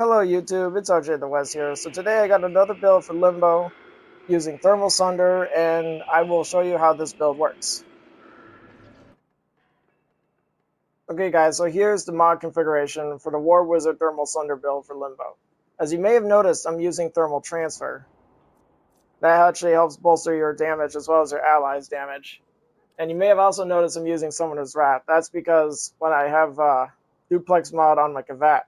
Hello YouTube, it's RJ the West here. So today I got another build for Limbo using Thermal Sunder, and I will show you how this build works. Okay guys, so here's the mod configuration for the War Wizard Thermal Sunder build for Limbo. As you may have noticed, I'm using Thermal Transfer. That actually helps bolster your damage as well as your allies' damage. And you may have also noticed I'm using Summoner's Wrath. That's because when I have Duplex mod on my Kavat,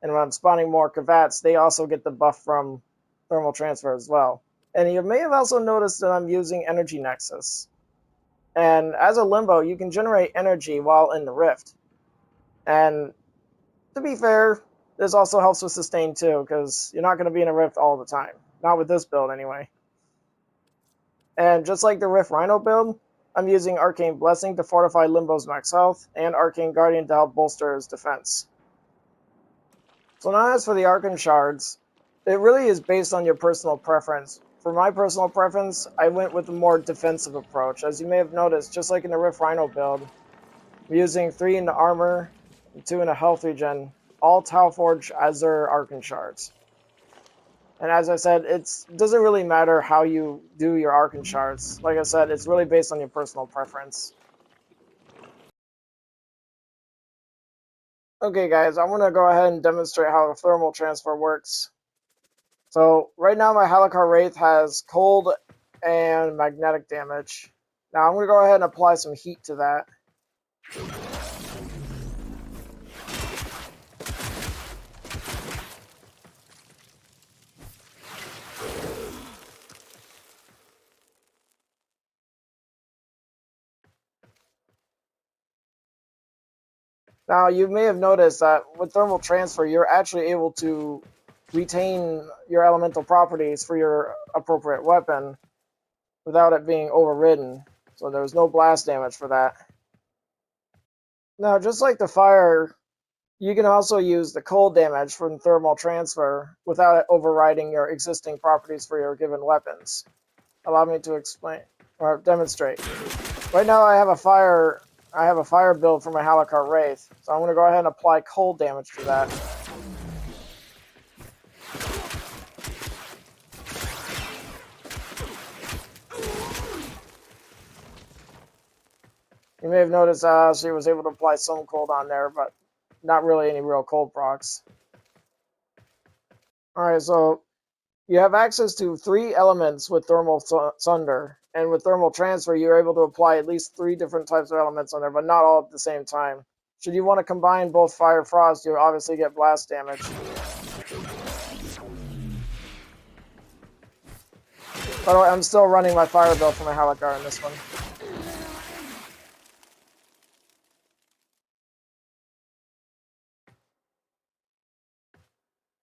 and when I'm spawning more Kavats, they also get the buff from Thermal Transfer as well. And you may have also noticed that I'm using Energy Nexus. And as a Limbo, you can generate energy while in the Rift. And to be fair, this also helps with sustain too, because you're not going to be in a Rift all the time. Not with this build anyway. And just like the Rift Rhino build, I'm using Arcane Blessing to fortify Limbo's max health, and Arcane Guardian to help bolster his defense. So now as for the Arcane Shards, it really is based on your personal preference. For my personal preference, I went with a more defensive approach. As you may have noticed, just like in the Rift Rhino build, I'm using 3 in the armor and 2 in the health regen, all Talforge Azure Arcane Shards. And as I said, it doesn't really matter how you do your Arcane Shards. Like I said, it's really based on your personal preference. Okay guys, I'm going to go ahead and demonstrate how the thermal transfer works. So right now my Halakar Wraith has cold and magnetic damage. Now I'm going to go ahead and apply some heat to that. Now you may have noticed that with thermal transfer you're actually able to retain your elemental properties for your appropriate weapon without it being overridden. So there's no blast damage for that. Now just like the fire, you can also use the cold damage from thermal transfer without it overriding your existing properties for your given weapons. Allow me to explain or demonstrate. Right now I have a fire build for my Halakar Wraith, so I'm going to go ahead and apply cold damage to that. You may have noticed she was able to apply some cold on there, but not really any real cold procs. Alright, so you have access to 3 elements with Thermal Sunder, and with Thermal Transfer you're able to apply at least 3 different types of elements on there, but not all at the same time. Should you want to combine both Fire Frost, you obviously get blast damage. By the way, I'm still running my fire build for my Halakar in this one.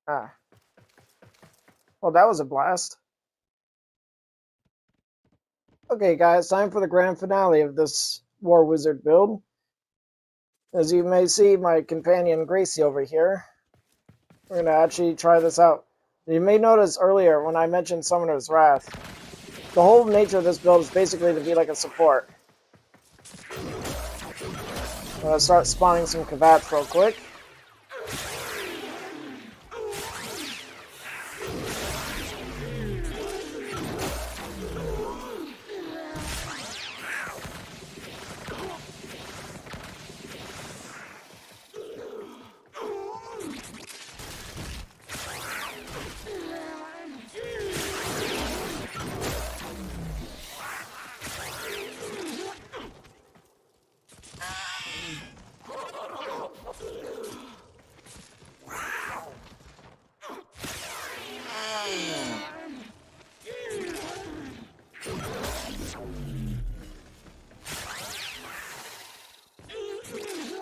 Ah. Well, that was a blast. Okay, guys, time for the grand finale of this War Wizard build. As you may see, my companion Gracie over here. We're going to actually try this out. You may notice earlier when I mentioned Summoner's Wrath, the whole nature of this build is basically to be like a support. I'm going to start spawning some Kavats real quick.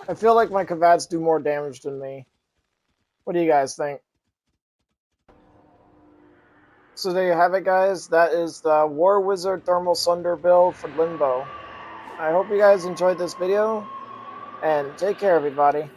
I feel like my Kavats do more damage than me. What do you guys think? So there you have it, guys. That is the War Wizard Thermal Sunder build for Limbo. I hope you guys enjoyed this video, and take care, everybody.